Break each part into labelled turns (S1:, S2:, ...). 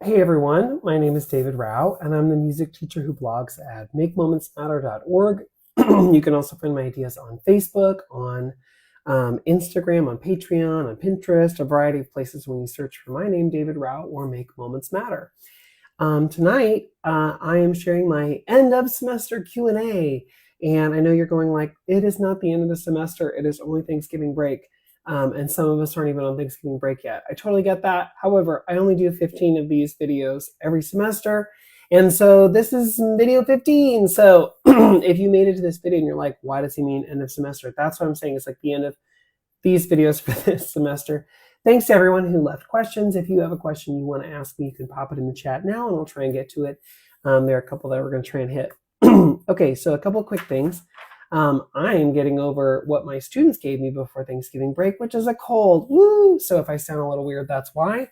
S1: Hey everyone, my name is David Rao, and I'm the music teacher who blogs at makemomentsmatter.org. You can also find my ideas on Facebook, on Instagram, on Patreon, on Pinterest, a variety of places when you search for my name, David Rao, or Make Moments Matter. Tonight, I am sharing my end of semester Q&A, and I know you're going like, it is not the end of the semester, it is only Thanksgiving break. And some of us aren't even on Thanksgiving break yet. I totally get that. However, I only do 15 of these videos every semester. And so this is video 15. So if you made it to this video and you're like, why does he mean end of semester? That's what I'm saying. It's like the end of these videos for this semester. Thanks to everyone who left questions. If you have a question you want to ask me, you can pop it in the chat now and I'll try and get to it. There are a couple that we're going to try and hit. Okay, so a couple quick things. I am getting over what my students gave me before Thanksgiving break, which is a cold. Woo! So if I sound a little weird, that's why.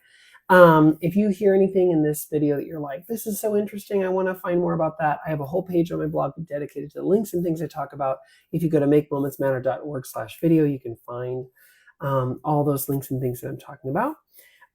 S1: If you hear anything in this video that you're like, this is so interesting, I want to find more about that, I have a whole page on my blog dedicated to the links and things I talk about. If you go to makemomentsmatter.org/video, you can find all those links and things that I'm talking about.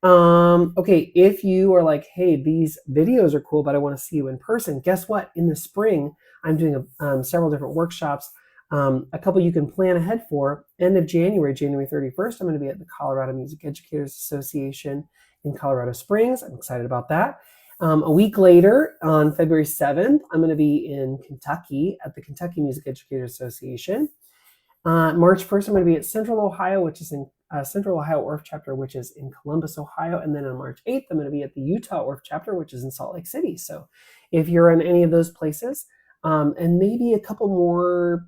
S1: Okay, if you are like, hey, these videos are cool, but I want to see you in person, guess what? In the spring, I'm doing several different workshops. A couple you can plan ahead for. End of January, January 31st, I'm going to be at the Colorado Music Educators Association in Colorado Springs. I'm excited about that. A week later, on February 7th, I'm going to be in Kentucky at the Kentucky Music Educators Association. March 1st, I'm going to be at Central Ohio, which is in Central Ohio ORF chapter, which is in Columbus, Ohio. And then on March 8th, I'm going to be at the Utah ORF chapter, which is in Salt Lake City. So if you're in any of those places, and maybe a couple more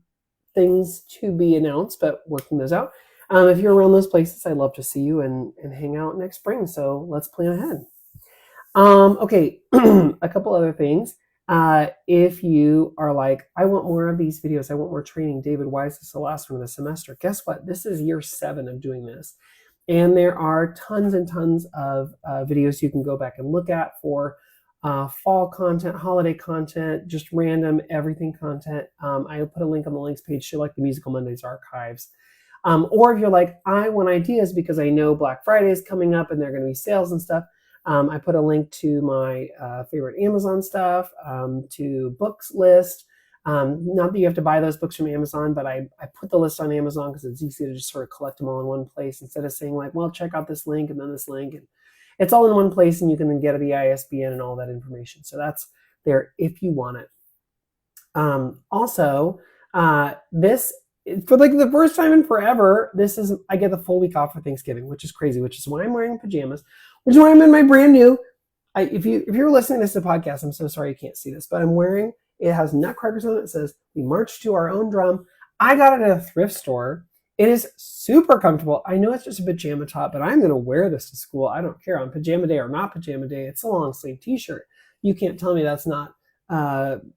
S1: things to be announced, but working those out. If you're around those places, I'd love to see you and hang out next spring. So let's plan ahead. Okay, a couple other things. If you are like, I want more of these videos, I want more training, David, why is this the last one of the semester? Guess what? This is year 7 of doing this. And there are tons and tons of videos you can go back and look at for fall content, holiday content, just random everything content. I put a link on the links page to like the Musical Mondays archives. Or if you're like, I want ideas because I know Black Friday is coming up and there are going to be sales and stuff. I put a link to my favorite Amazon stuff, to books list. Not that you have to buy those books from Amazon, but I put the list on Amazon because it's easy to just sort of collect them all in one place instead of saying like, well, check out this link and then this link. And it's all in one place and you can then get the ISBN and all that information. So that's there if you want it. Also, this, for like the first time in forever, I get the full week off for Thanksgiving, which is crazy, which is why I'm wearing pajamas, which is why I'm in my brand new, if you're listening to this podcast, I'm so sorry you can't see this, but I'm wearing, it has nutcrackers on it. It says, we march to our own drum. I got it at a thrift store. It is super comfortable. I know it's just a pajama top, but I'm going to wear this to school. I don't care on pajama day or not pajama day. It's a long sleeve t-shirt. You can't tell me that's not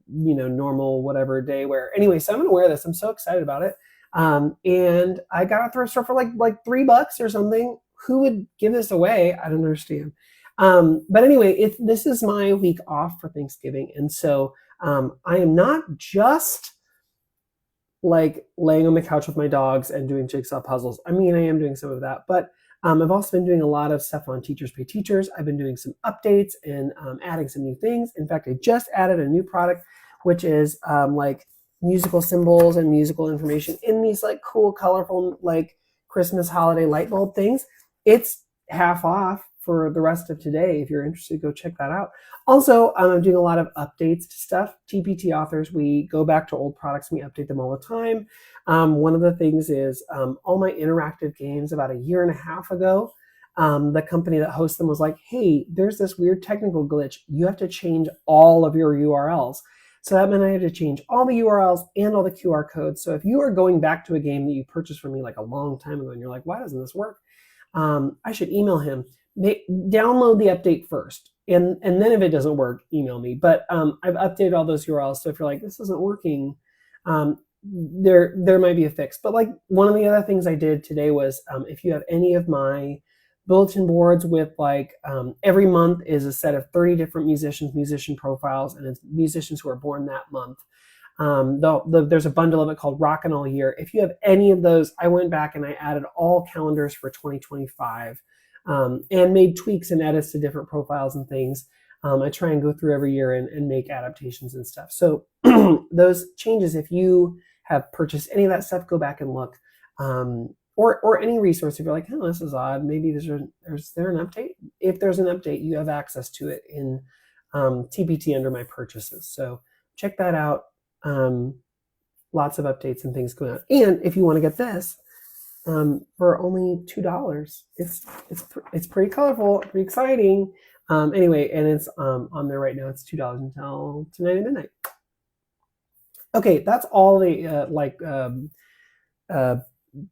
S1: normal whatever day wear. Anyway, so I'm going to wear this. I'm so excited about it. And I got it at a thrift store for like $3 or something. Who would give this away? I don't understand. But anyway, this is my week off for Thanksgiving. And so I am not just like laying on the couch with my dogs and doing jigsaw puzzles. I mean, I am doing some of that, but I've also been doing a lot of stuff on Teachers Pay Teachers. I've been doing some updates and adding some new things. In fact, I just added a new product, which is like musical symbols and musical information in these like cool, colorful, like Christmas holiday light bulb things. It's half off for the rest of today. If you're interested, go check that out. Also, I'm doing a lot of updates to stuff. TPT authors, we go back to old products and we update them all the time. One of the things is all my interactive games about 1.5 years ago, the company that hosts them was like, hey, there's this weird technical glitch. You have to change all of your URLs. So that meant I had to change all the URLs and all the QR codes. So if you are going back to a game that you purchased from me like a long time ago and you're like, why doesn't this work? I should email him. Download the update first. And then if it doesn't work, email me. But I've updated all those URLs. So if you're like, this isn't working, there might be a fix. But like one of the other things I did today was if you have any of my bulletin boards with like every month is a set of 30 different musician profiles, and it's musicians who are born that month. There's a bundle of it called Rockin' All Year. If you have any of those, I went back and I added all calendars for 2025 and made tweaks and edits to different profiles and things. I try and go through every year and make adaptations and stuff. So those changes, if you have purchased any of that stuff, go back and look. Or any resource, if you're like, oh, this is odd, maybe is there an update? If there's an update, you have access to it in TPT under my purchases. So check that out. Lots of updates and things going on. And if you want to get this for only $2, it's pretty colorful, pretty exciting. Anyway, and it's on there right now. It's $2 until tonight at midnight. Okay, that's all the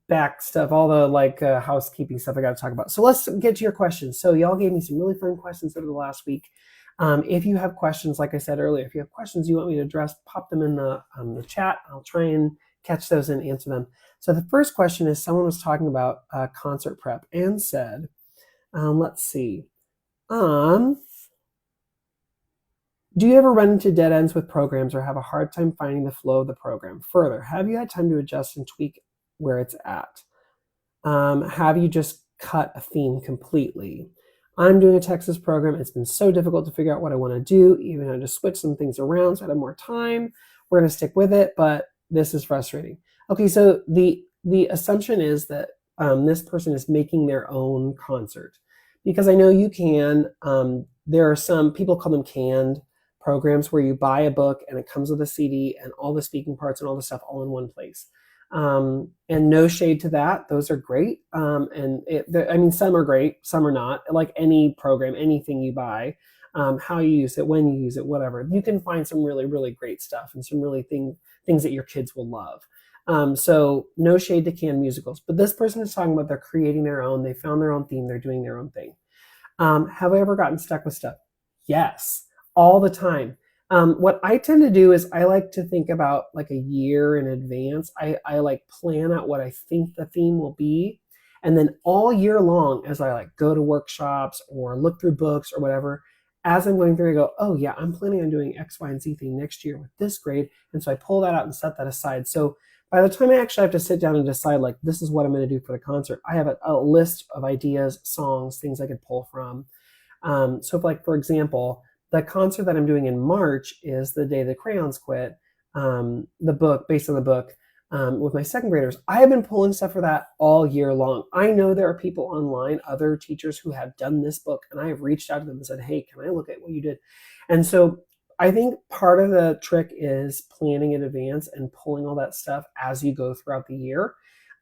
S1: back stuff, all the housekeeping stuff I got to talk about. So let's get to your questions. So y'all gave me some really fun questions over the last week. If you have questions, like I said earlier, if you have questions you want me to address, pop them in the chat. I'll try and catch those and answer them. So the first question is, someone was talking about concert prep and said, let's see. Do you ever run into dead ends with programs or have a hard time finding the flow of the program? Further, have you had time to adjust and tweak where it's at? Have you just cut a theme completely? I'm doing a Texas program. It's been so difficult to figure out what I want to do, even though I just switch some things around so I have more time. We're going to stick with it, but this is frustrating. Okay, so the assumption is that this person is making their own concert, because I know you can. There are some people call them canned programs where you buy a book and it comes with a CD and all the speaking parts and all the stuff all in one place. And no shade to that. Those are great. Some are great, some are not. Like any program, anything you buy, how you use it, when you use it, whatever. You can find some really, really great stuff and some really things that your kids will love. So no shade to canned musicals. But this person is talking about they're creating their own. They found their own theme. They're doing their own thing. Have I ever gotten stuck with stuff? Yes, all the time. What I tend to do is I like to think about like a year in advance. I like plan out what I think the theme will be. And then all year long, as I like go to workshops or look through books or whatever, as I'm going through, I go, oh yeah, I'm planning on doing X, Y, and Z thing next year with this grade. And so I pull that out and set that aside. So by the time I actually have to sit down and decide, like, this is what I'm going to do for the concert, I have a list of ideas, songs, things I could pull from. So if, like, for example, the concert that I'm doing in March is The Day the Crayons Quit, the book, based on the book, with my second graders. I have been pulling stuff for that all year long. I know there are people online, other teachers who have done this book, and I have reached out to them and said, hey, can I look at what you did? And so I think part of the trick is planning in advance and pulling all that stuff as you go throughout the year.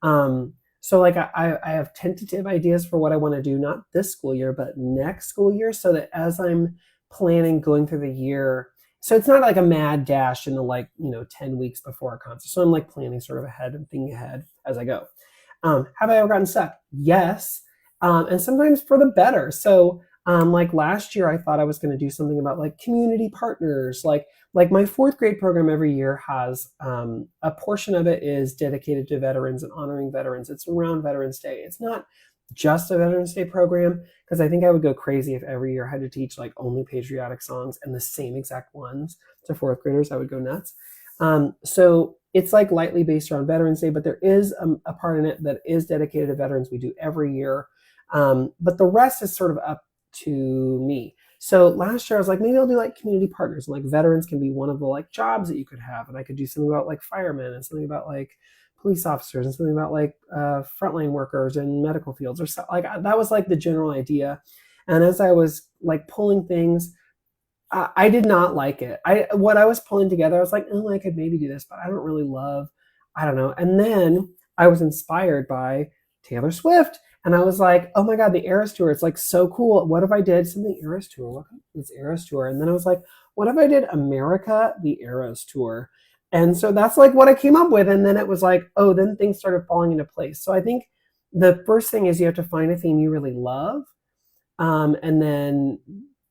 S1: So like I have tentative ideas for what I want to do, not this school year, but next school year, so that as I'm planning going through the year, so it's not like a mad dash in the 10 weeks before a concert. So I'm like planning sort of ahead and thinking ahead as I go. Have I ever gotten stuck? Yes. And sometimes for the better. So like last year, I thought I was going to do something about like community partners. Like my fourth grade program every year has a portion of it is dedicated to veterans and honoring veterans. It's around Veterans Day. It's not just a Veterans Day program, because I think I would go crazy if every year I had to teach like only patriotic songs and the same exact ones to fourth graders. I would go nuts. So it's like lightly based around Veterans Day, but there is a part in it that is dedicated to veterans. We do every year. But the rest is sort of up to me. So last year I was like, maybe I'll do like community partners, and like veterans can be one of the like jobs that you could have. And I could do something about like firemen and something about like police officers and something about like frontline workers in medical fields or so. Like that was like the general idea. And as I was like pulling things, I did not like it. What I was pulling together, I was like, oh, I could maybe do this, but I don't really love, I don't know. And then I was inspired by Taylor Swift. And I was like, oh my God, the Eras Tour. It's like so cool. What if I did something Eras Tour? What is Eras Tour? And then I was like, what if I did America, the Eras Tour? And so that's like what I came up with. And then it was like, oh, then things started falling into place. So I think the first thing is you have to find a theme you really love, and then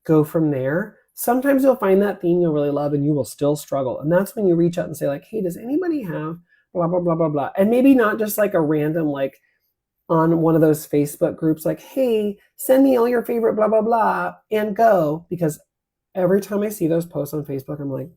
S1: go from there. Sometimes you'll find that theme you'll really love and you will still struggle. And that's when you reach out and say like, hey, does anybody have blah, blah, blah, blah, blah. And maybe not just like a random, like on one of those Facebook groups, like, hey, send me all your favorite blah, blah, blah, and go. Because every time I see those posts on Facebook, I'm like,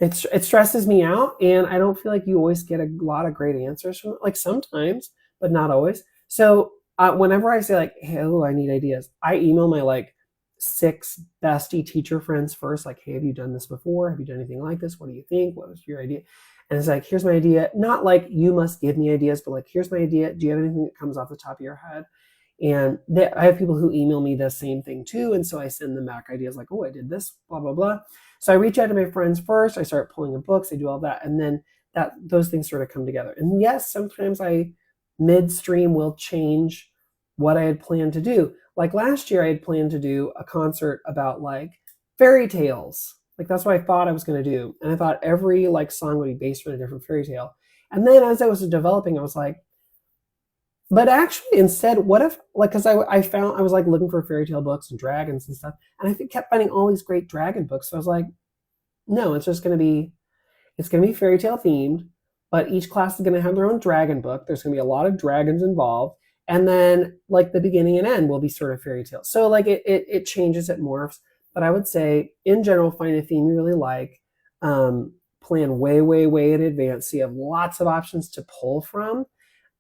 S1: it stresses me out, and I don't feel like you always get a lot of great answers from it. Like sometimes, but not always. So whenever I say like, hey, oh, I need ideas, I email my like 6 bestie teacher friends first, like, hey, have you done this before? Have you done anything like this? What do you think? What was your idea? And it's like, here's my idea. Not like you must give me ideas, but like, here's my idea. Do you have anything that comes off the top of your head? And I have people who email me the same thing too. And so I send them back ideas like, oh, I did this, blah, blah, blah. So I reach out to my friends first. I start pulling in books. I do all that. And then those things sort of come together. And yes, sometimes I midstream will change what I had planned to do. Like last year, I had planned to do a concert about like fairy tales. Like that's what I thought I was going to do. And I thought every like song would be based on a different fairy tale. And then as I was developing, I was like, but actually instead, what if, like, because I found, I was like looking for fairy tale books and dragons and stuff. And I kept finding all these great dragon books. So I was like, no, it's going to be fairy tale themed, but each class is going to have their own dragon book. There's going to be a lot of dragons involved. And then like the beginning and end will be sort of fairy tale. So like it changes, it morphs. But I would say in general, find a theme you really like, plan way, way, way in advance. So you have lots of options to pull from,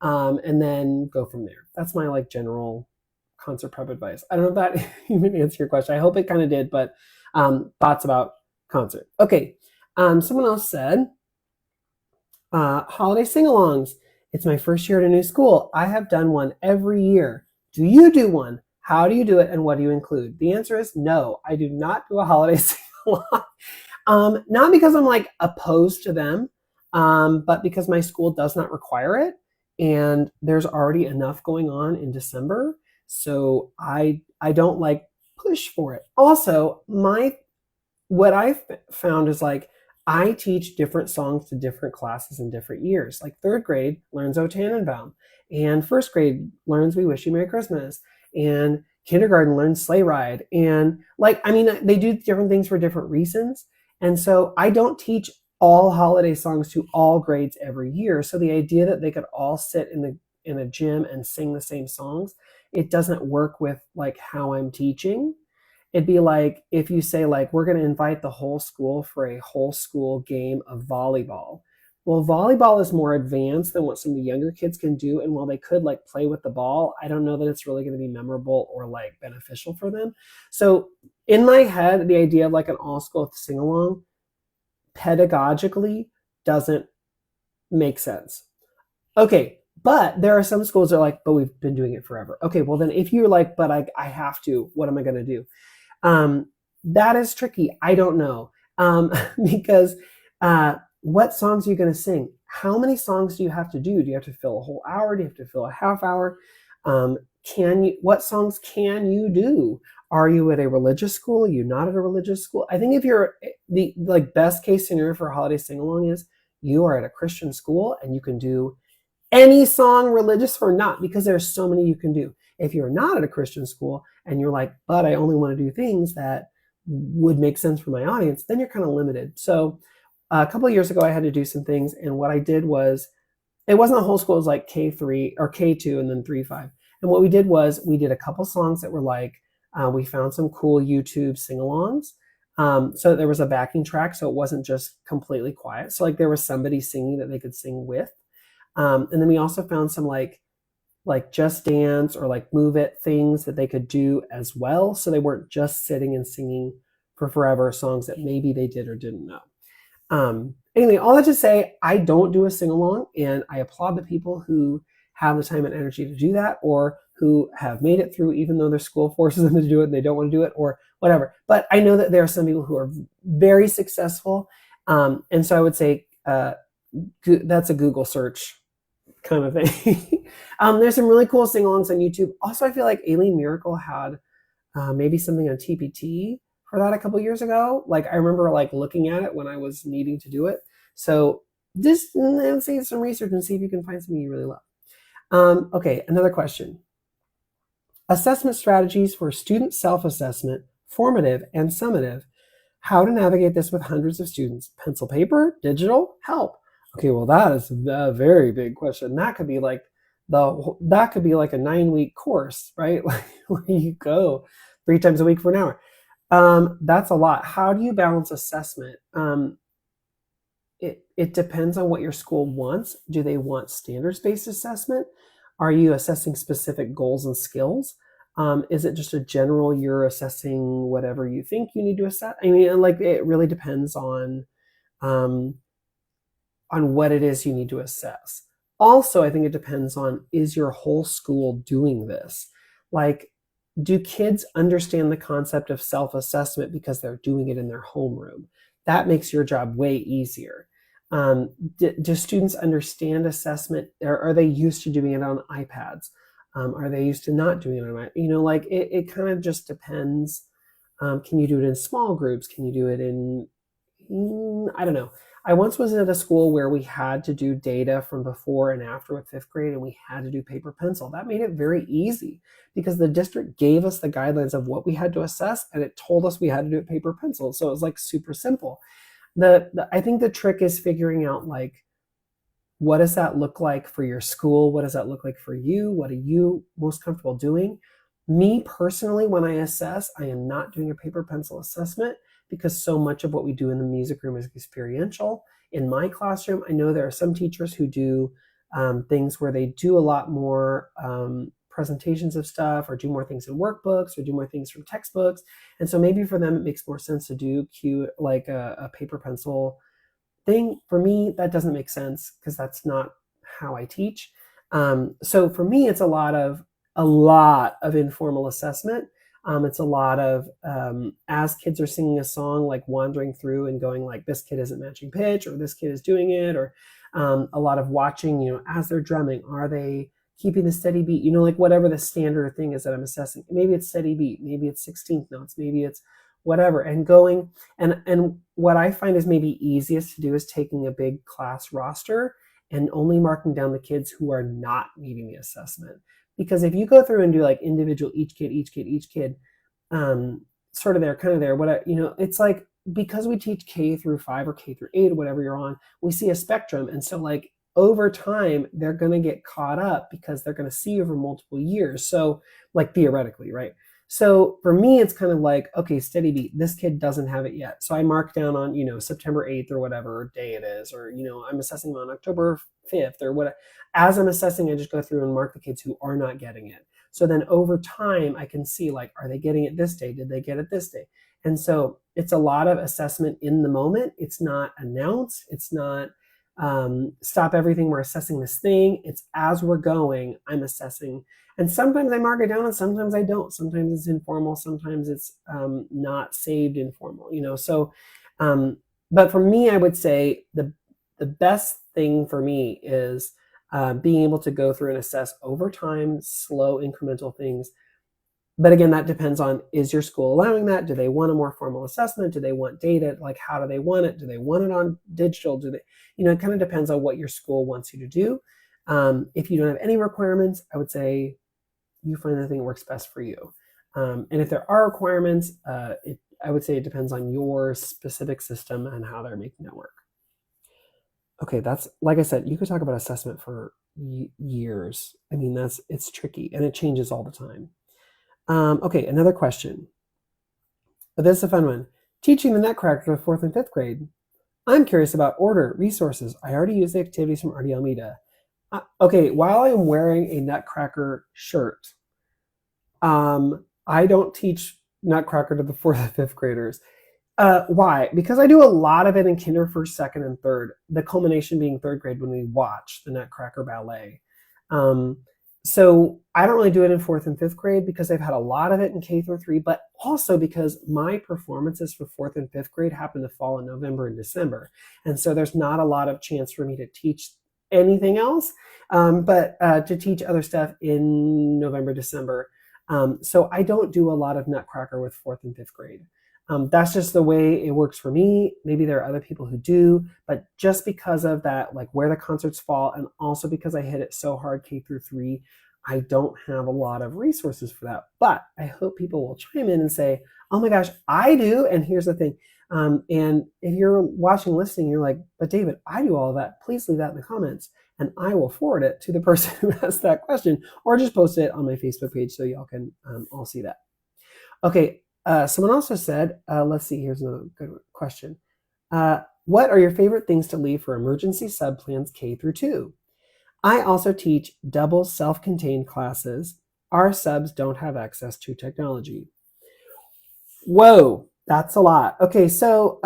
S1: and then go from there. That's my like general concert prep advice. I don't know if that even answered your question. I hope it kind of did, but thoughts about concert. Okay. Someone else said, holiday sing-alongs. It's my first year at a new school. I have done one every year. Do you do one? How do you do it and what do you include? The answer is no, I do not do a holiday sing-along. Not because I'm like opposed to them, but because my school does not require it. And there's already enough going on in December. So I don't like push for it. Also, what I've found is like, I teach different songs to different classes in different years. Like 3rd grade learns O Tannenbaum, and 1st grade learns We Wish You Merry Christmas, and kindergarten learns Sleigh Ride. And like, I mean, they do different things for different reasons. And so I don't teach all holiday songs to all grades every year. So the idea that they could all sit in a gym and sing the same songs, it doesn't work with like how I'm teaching. It'd be like if you say like, we're going to invite the whole school for a whole school game of volleyball. Well, volleyball is more advanced than what some of the younger kids can do. And while they could like play with the ball, I don't know that it's really going to be memorable or like beneficial for them. So in my head, the idea of like an all school sing along pedagogically doesn't make sense. Okay. But there are some schools that are like, but we've been doing it forever. Okay. Well then if you're like, but I have to, what am I going to do? That is tricky. I don't know. Because what songs are you going to sing? How many songs do you have to do? Do you have to fill a whole hour? Do you have to fill a half hour? What songs can you do? Are you at a religious school? Are you not at a religious school? I think if you're the like best case scenario for a holiday sing-along is you are at a Christian school and you can do any song, religious or not, because there's so many you can do. If you're not at a Christian school and you're like, but I only want to do things that would make sense for my audience, then you're kind of limited. So a couple of years ago, I had to do some things. And what I did was, it wasn't a whole school, it was like K3 or K2 and then 3-5. And what we did was we did a couple songs that were like, we found some cool YouTube sing-alongs. So there was a backing track. So it wasn't just completely quiet. So like there was somebody singing that they could sing with. And then we also found some like Just Dance or like Move It things that they could do as well. So they weren't just sitting and singing for forever songs that maybe they did or didn't know. Anyway, all that to say, I don't do a sing-along, and I applaud the people who have the time and energy to do that, or who have made it through even though their school forces them to do it and they don't want to do it or whatever. But I know that there are some people who are very successful. And so I would say that's a Google search kind of thing. There's some really cool sing-alongs on YouTube. Also, I feel like Aileen Miracle had maybe something on TPT for that a couple years ago. Like I remember like looking at it when I was needing to do it. So just see some research and see if you can find something you really love. Okay, another question. Assessment strategies for student self-assessment, formative and summative. How to navigate this with hundreds of students. Pencil, paper, digital, help. Okay, well that is a very big question. That could be like a 9-week course, right? Where you go 3 times a week for an hour. That's a lot. How do you balance assessment? It depends on what your school wants. Do they want standards-based assessment? Are you assessing specific goals and skills? Is it just a general, you're assessing whatever you think you need to assess? I mean, like, it really depends um, on what it is you need to assess. Also, I think it depends on, is your whole school doing this? Like, do kids understand the concept of self-assessment because they're doing it in their homeroom? That makes your job way easier. Do students understand assessment? Are they used to doing it on iPads? Are they used to not doing it on iPads? You know, like, it kind of just depends. Can you do it in small groups? Can you do it in, I don't know. I once was at a school where we had to do data from before and after with fifth grade, and we had to do paper pencil. That made it very easy because the district gave us the guidelines of what we had to assess, and it told us we had to do it paper pencil. So it was like super simple. I think the trick is figuring out, like, what does that look like for your school? What does that look like for you? What are you most comfortable doing? Me personally, when I assess, I am not doing a paper pencil assessment because so much of what we do in the music room is experiential. In my classroom, I know there are some teachers who do things where they do a lot more presentations of stuff, or do more things in workbooks, or do more things from textbooks. And so maybe for them, it makes more sense to do like a paper pencil thing. For me, that doesn't make sense because that's not how I teach. So for me, it's a lot of informal assessment. It's a lot of, as kids are singing a song, like wandering through and going like, this kid isn't matching pitch, or this kid is doing it, or a lot of watching, you know, as they're drumming, are they keeping the steady beat? You know, like whatever the standard thing is that I'm assessing. Maybe it's steady beat, maybe it's 16th notes, maybe it's whatever, and going. And what I find is maybe easiest to do is taking a big class roster and only marking down the kids who are not meeting the assessment. Because if you go through and do like individual, each kid, sort of there, kind of there, what, you know, it's like, because we teach K through 5 or K through 8 or whatever you're on, we see a spectrum. And so like over time, they're going to get caught up because they're going to see over multiple years. So like theoretically, right? So for me, it's kind of like, okay, steady beat, this kid doesn't have it yet. So I mark down on, you know, September 8th or whatever day it is, or, you know, I'm assessing on October 5th or what. As I'm assessing, I just go through and mark the kids who are not getting it. So then over time, I can see, like, are they getting it this day? Did they get it this day? And so it's a lot of assessment in the moment. It's not announced. It's not stop everything, we're assessing this thing. It's as we're going, I'm assessing. And sometimes I mark it down and sometimes I don't. Sometimes it's informal. Sometimes it's not saved informal, you know? So, but for me, I would say the best thing for me is being able to go through and assess over time, slow incremental things. But again, that depends on, is your school allowing that? Do they want a more formal assessment? Do they want data? Like, how do they want it? Do they want it on digital? Do they, you know, it kind of depends on what your school wants you to do. If you don't have any requirements, I would say you find the thing that works best for you. And if there are requirements, I would say it depends on your specific system and how they're making that work. Okay, that's, like I said, you could talk about assessment for years. I mean, it's tricky and it changes all the time. Okay, another question. This is a fun one. Teaching the Nutcracker to 4th and 5th grade. I'm curious about order, resources. I already used the activities from Artie Almeida. Okay, while I'm wearing a Nutcracker shirt, I don't teach Nutcracker to the 4th and 5th graders. Why? Because I do a lot of it in kinder, first, second, and third. The culmination being 3rd grade when we watch the Nutcracker ballet. So I don't really do it in 4th and 5th grade because I've had a lot of it in K through 3, but also because my performances for 4th and 5th grade happen to fall in November and December. And so there's not a lot of chance for me to teach anything else, but to teach other stuff in November, December. So I don't do a lot of Nutcracker with 4th and 5th grade. That's just the way it works for me. Maybe there are other people who do, but just because of that, like where the concerts fall, and also because I hit it so hard K through 3, I don't have a lot of resources for that. But I hope people will chime in and say, oh my gosh, I do. And here's the thing. And if you're watching, listening, you're like, but David, I do all of that. Please leave that in the comments and I will forward it to the person who asked that question, or just post it on my Facebook page so y'all can all see that. Okay. Someone also said, let's see, here's another good question. What are your favorite things to leave for emergency subplans K through 2? I also teach double self-contained classes. Our subs don't have access to technology. Whoa, that's a lot. Okay, so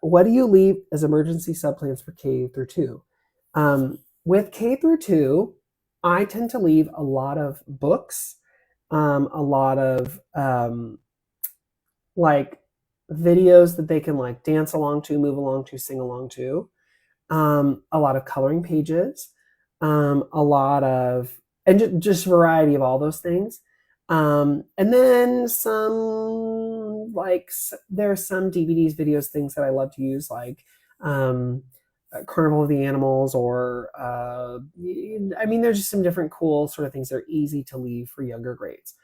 S1: what do you leave as emergency subplans for K through 2? With K through 2, I tend to leave a lot of books, a lot of like videos that they can like dance along to, move along to, sing along to, a lot of coloring pages, a lot of, and just variety of all those things. And then some, like, there are some DVDs, videos, things that I love to use, like Carnival of the Animals, or I mean, there's just some different cool sort of things that are easy to leave for younger grades.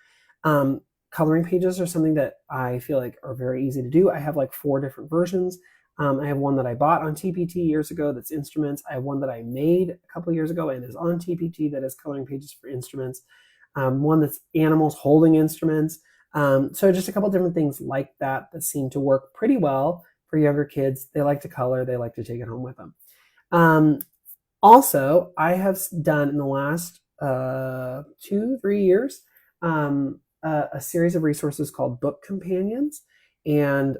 S1: Coloring pages are something that I feel like are very easy to do. I have like 4 different versions. I have one that I bought on TPT years ago that's instruments. I have one that I made a couple years ago and is on TPT that is coloring pages for instruments. One that's animals holding instruments. So just a couple different things like that that seem to work pretty well for younger kids. They like to color. They like to take it home with them. Also, I have done in the last 2-3 years a series of resources called Book Companions. And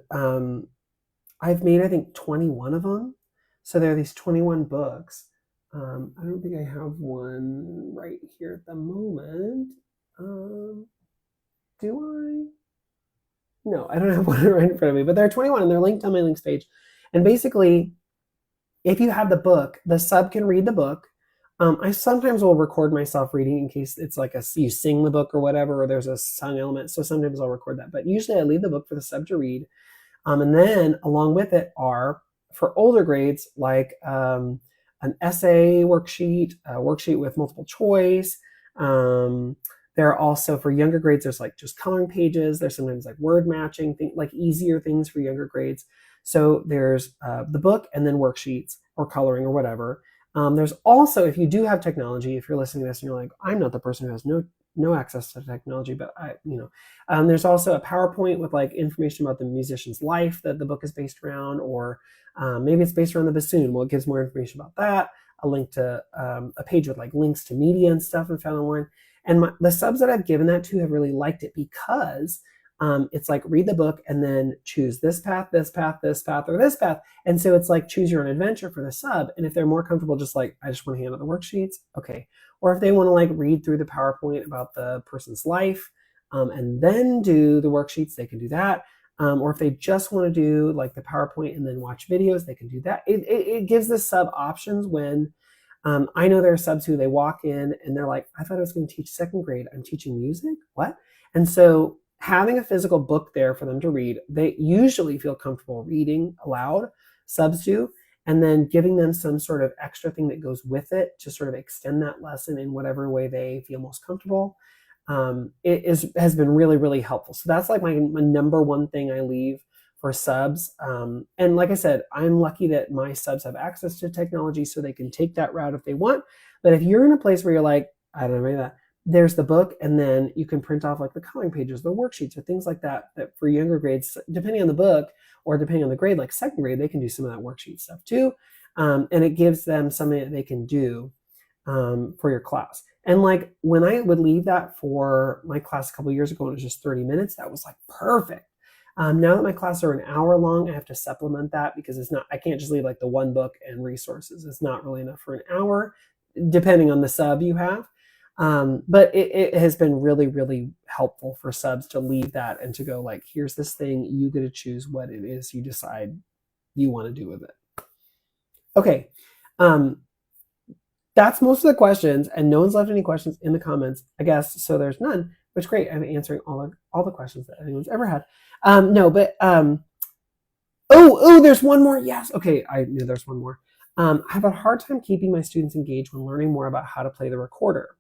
S1: I've made, I think, 21 of them. So there are these 21 books. I don't think I have one right here at the moment. Do I? No, I don't have one right in front of me, but there are 21 and they're linked on my links page. And basically, if you have the book, the sub can read the book. I sometimes will record myself reading in case it's like you sing the book or whatever, or there's a sung element. So sometimes I'll record that. But usually I leave the book for the sub to read. And then along with it are, for older grades, like an essay worksheet, a worksheet with multiple choice. There are also, for younger grades, there's like just coloring pages. There's sometimes like word matching, like easier things for younger grades. So there's the book and then worksheets or coloring or whatever. There's also, if you do have technology, if you're listening to this and you're like, I'm not the person who has no access to technology, but there's also a PowerPoint with like information about the musician's life that the book is based around, or maybe it's based around the bassoon. Well, it gives more information about that. A link to a page with like links to media and stuff and found online. And the subs that I've given that to have really liked it because it's like read the book and then choose this path, this path, this path, or this path. And so it's like choose your own adventure for the sub. And if they're more comfortable, just like, I just want to hand out the worksheets, okay. Or if they want to like read through the PowerPoint about the person's life and then do the worksheets, they can do that. Or if they just want to do like the PowerPoint and then watch videos, they can do that. It gives the sub options when I know there are subs who they walk in and they're like, I thought I was going to teach 2nd grade. I'm teaching music? What? And so having a physical book there for them to read, they usually feel comfortable reading aloud, subs do, and then giving them some sort of extra thing that goes with it to sort of extend that lesson in whatever way they feel most comfortable. Has been really, really helpful. So that's like my number one thing I leave for subs. And like I said, I'm lucky that my subs have access to technology so they can take that route if they want. But if you're in a place where you're like, I don't know, maybe that, there's the book, and then you can print off like the coloring pages, the worksheets, or things like that, that for younger grades, depending on the book or depending on the grade, like 2nd grade, they can do some of that worksheet stuff too. And it gives them something that they can do for your class. And like when I would leave that for my class a couple years ago, and it was just 30 minutes, that was like perfect. Now that my classes are an hour long, I have to supplement that because I can't just leave like the one book and resources. It's not really enough for an hour, depending on the sub you have. But it has been really, really helpful for subs to leave that and to go like, here's this thing, you get to choose what it is you decide you want to do with it. Okay. That's most of the questions, and no one's left any questions in the comments, I guess. So there's none, which great. I'm answering all the questions that anyone's ever had. There's one more. Yes. Okay. I knew there's one more. I have a hard time keeping my students engaged when learning more about how to play the recorder.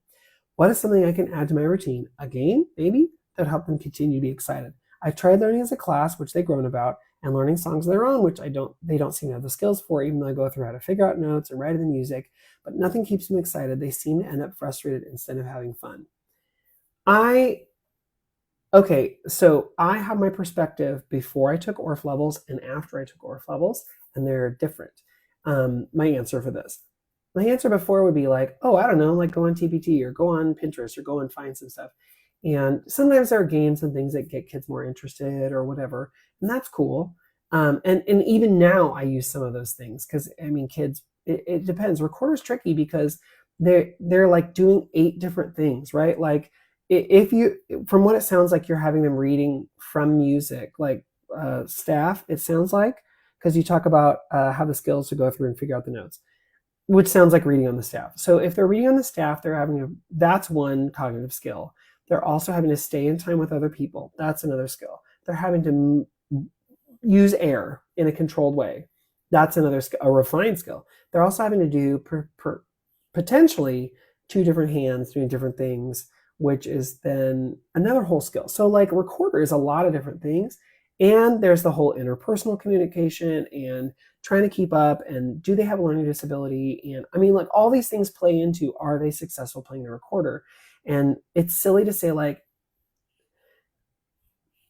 S1: What is something I can add to my routine? A game, maybe, that would help them continue to be excited. I've tried learning as a class, which they've grown about, and learning songs of their own, which they don't seem to have the skills for, even though I go through how to figure out notes and write the music, but nothing keeps them excited. They seem to end up frustrated instead of having fun. Okay, so I have my perspective before I took ORF levels and after I took ORF levels, and they're different. My answer for this. my answer before would be like, oh, I don't know, like go on TPT or go on Pinterest or go and find some stuff. And sometimes there are games and things that get kids more interested or whatever, and that's cool. And even now I use some of those things because I mean, kids, it depends. Recorder's tricky because they're like doing 8 different things, right? Like if you, from what it sounds like, you're having them reading from music, like staff. It sounds like because you talk about how the skills to go through and figure out the notes, which sounds like reading on the staff. So if they're reading on the staff, that's one cognitive skill. They're also having to stay in time with other people. That's another skill. They're having to use air in a controlled way. That's another skill, a refined skill. They're also having to do potentially 2 different hands doing different things, which is then another whole skill. So like recorder is a lot of different things. And there's the whole interpersonal communication and trying to keep up, and do they have a learning disability? And I mean, like all these things play into, are they successful playing the recorder? And it's silly to say like,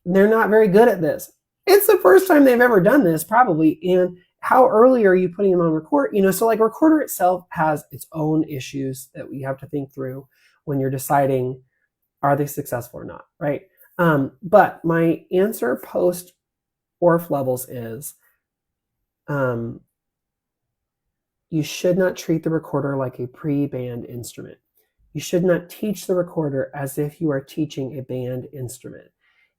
S1: they're not very good at this. It's the first time they've ever done this probably. And how early are you putting them on record? So like recorder itself has its own issues that we have to think through when you're deciding, are they successful or not, right? But my answer post ORF levels is, you should not treat the recorder like a pre-band instrument. You should not teach the recorder as if you are teaching a band instrument.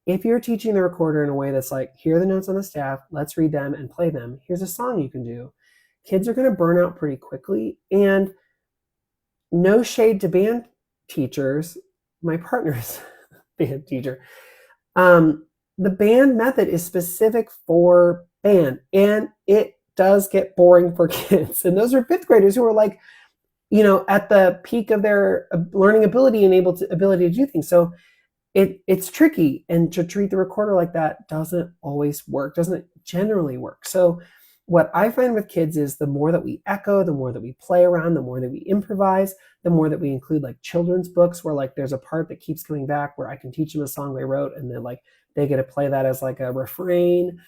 S1: If you're teaching the recorder in a way that's like, here are the notes on the staff, let's read them and play them, here's a song you can do, kids are going to burn out pretty quickly. And no shade to band teachers, my partner's band teacher. The band method is specific for band, and it does get boring for kids. And those are 5th graders who are like, at the peak of their learning ability and ability to do things. So it's tricky, and to treat the recorder like that doesn't always work, doesn't generally work. So what I find with kids is the more that we echo, the more that we play around, the more that we improvise, the more that we include like children's books where like there's a part that keeps coming back where I can teach them a song they wrote, and then like they get to play that as like a refrain.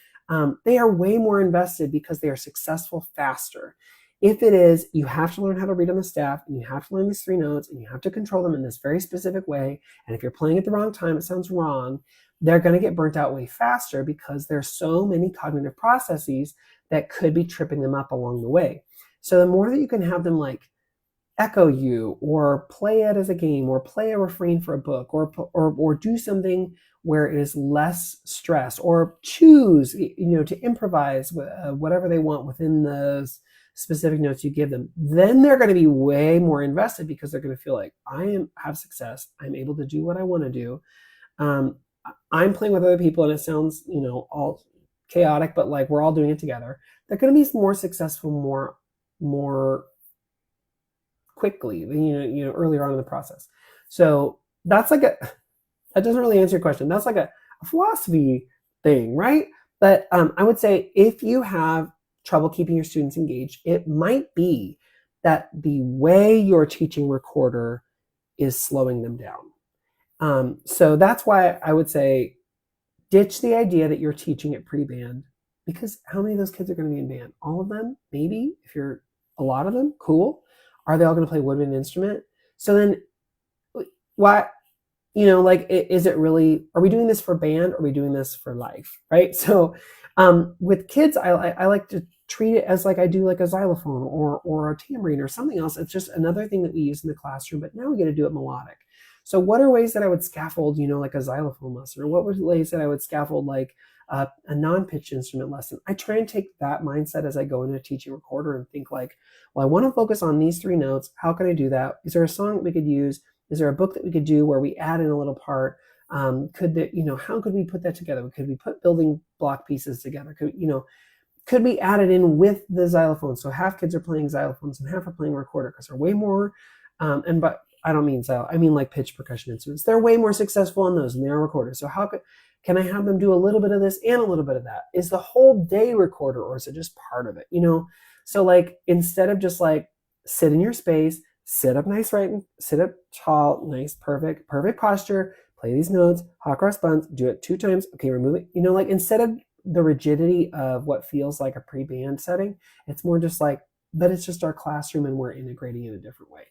S1: They are way more invested because they are successful faster. If it is, you have to learn how to read on the staff, and you have to learn these 3 notes, and you have to control them in this very specific way. And if you're playing at the wrong time, it sounds wrong. They're going to get burnt out way faster because there's so many cognitive processes that could be tripping them up along the way. So the more that you can have them like echo you, or play it as a game, or play a refrain for a book, or do something where it is less stress, or choose, to improvise whatever they want within the specific notes you give them, then they're going to be way more invested because they're going to feel like have success. I'm able to do what I want to do. I'm playing with other people, and it sounds, all chaotic, but like we're all doing it together. They're going to be more successful, more quickly, earlier on in the process. So that's like that doesn't really answer your question. That's like a philosophy thing, right? But I would say if you have trouble keeping your students engaged, it might be that the way you're teaching recorder is slowing them down. So that's why I would say ditch the idea that you're teaching it pre-band, because how many of those kids are going to be in band? All of them? Maybe. If you're a lot of them, cool. Are they all going to play woodwind instrument? So then why, is it really, are we doing this for band, or are we doing this for life, right? So with kids, I like to treat it as like I do like a xylophone or a tambourine or something else. It's just another thing that we use in the classroom, but now we get to do it melodic. So what are ways that I would scaffold, like a xylophone lesson? Or what were ways that I would scaffold like a non-pitched instrument lesson? I try and take that mindset as I go into teaching recorder and think like, well, I want to focus on these 3 notes. How can I do that? Is there a song that we could use? Is there a book that we could do where we add in a little part? How could we put that together? Could we put building block pieces together? Could we add it in with the xylophone? So half kids are playing xylophones and half are playing recorder, because they're way more, but I don't mean I mean like pitch percussion instruments. They're way more successful on those than they are recorders. So can I have them do a little bit of this and a little bit of that? Is the whole day recorder, or is it just part of it? So like, instead of just like sit in your space, sit up nice, right? Sit up tall, nice, perfect posture, play these notes, hot cross buns, do it 2 times. Okay, remove it. Like instead of the rigidity of what feels like a pre-band setting, it's more just like but it's just our classroom and we're integrating in a different way.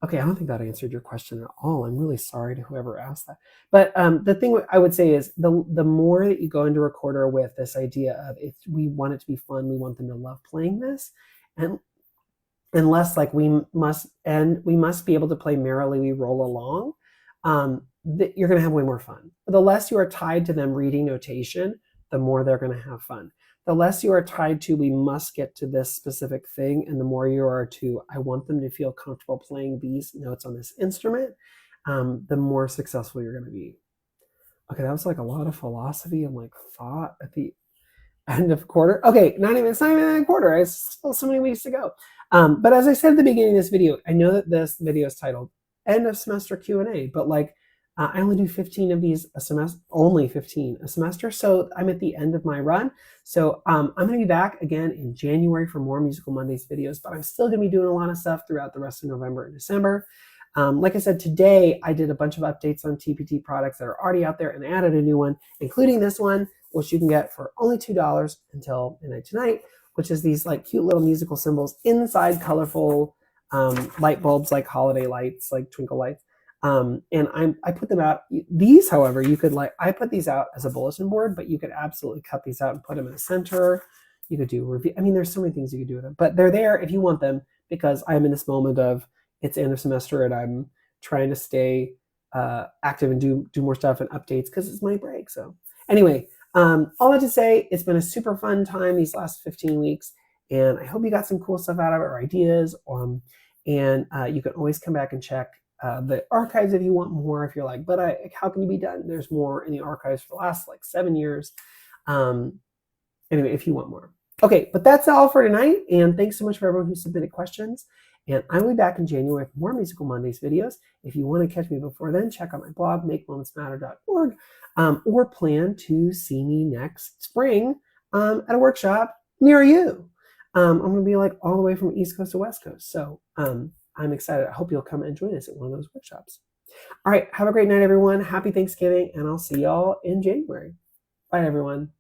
S1: Okay, I don't think that answered your question at all. I'm really sorry to whoever asked that. But the thing I would say is the more that you go into Recorder with this idea of we want it to be fun, we want them to love playing this, and less like we must be able to play merrily we roll along, you're going to have way more fun. The less you are tied to them reading notation, the more they're going to have fun. The less you are tied to we must get to this specific thing, and the more you are to I want them to feel comfortable playing these notes on this instrument, the more successful you're going to be. Okay, that was like a lot of philosophy and like thought at the end of quarter. Okay, it's not even a quarter. It's still so many weeks to go. But as I said at the beginning of this video, I know that this video is titled End of Semester Q&A, but like I only do 15 of these a semester, only 15 a semester. So I'm at the end of my run. So I'm going to be back again in January for more Musical Mondays videos, but I'm still going to be doing a lot of stuff throughout the rest of November and December. Like I said, today I did a bunch of updates on TPT products that are already out there and added a new one, including this one, which you can get for only $2 until midnight tonight, which is these like cute little musical symbols inside colorful light bulbs, like holiday lights, like twinkle lights. And I put them out. These, however, you could I put these out as a bulletin board, but you could absolutely cut these out and put them in the center. You could do review. I mean, there's so many things you could do with them, but they're there if you want them, because I'm in this moment of it's end of semester and I'm trying to stay active and do more stuff and updates because it's my break. So anyway, all that to say, it's been a super fun time these last 15 weeks, and I hope you got some cool stuff out of it or ideas. And you can always come back and check the archives if you want more. If you're like, but how can you be done? There's more in the archives for the last like 7 years. Anyway, if you want more. Okay, but that's all for tonight. And thanks so much for everyone who submitted questions. And I will be back in January with more Musical Mondays videos. If you want to catch me before then, check out my blog, makemomentsmatter.org, or plan to see me next spring at a workshop near you. I'm going to be like all the way from East Coast to West Coast. So I'm excited. I hope you'll come and join us at one of those workshops. All right, have a great night, everyone. Happy Thanksgiving, and I'll see y'all in January. Bye, everyone.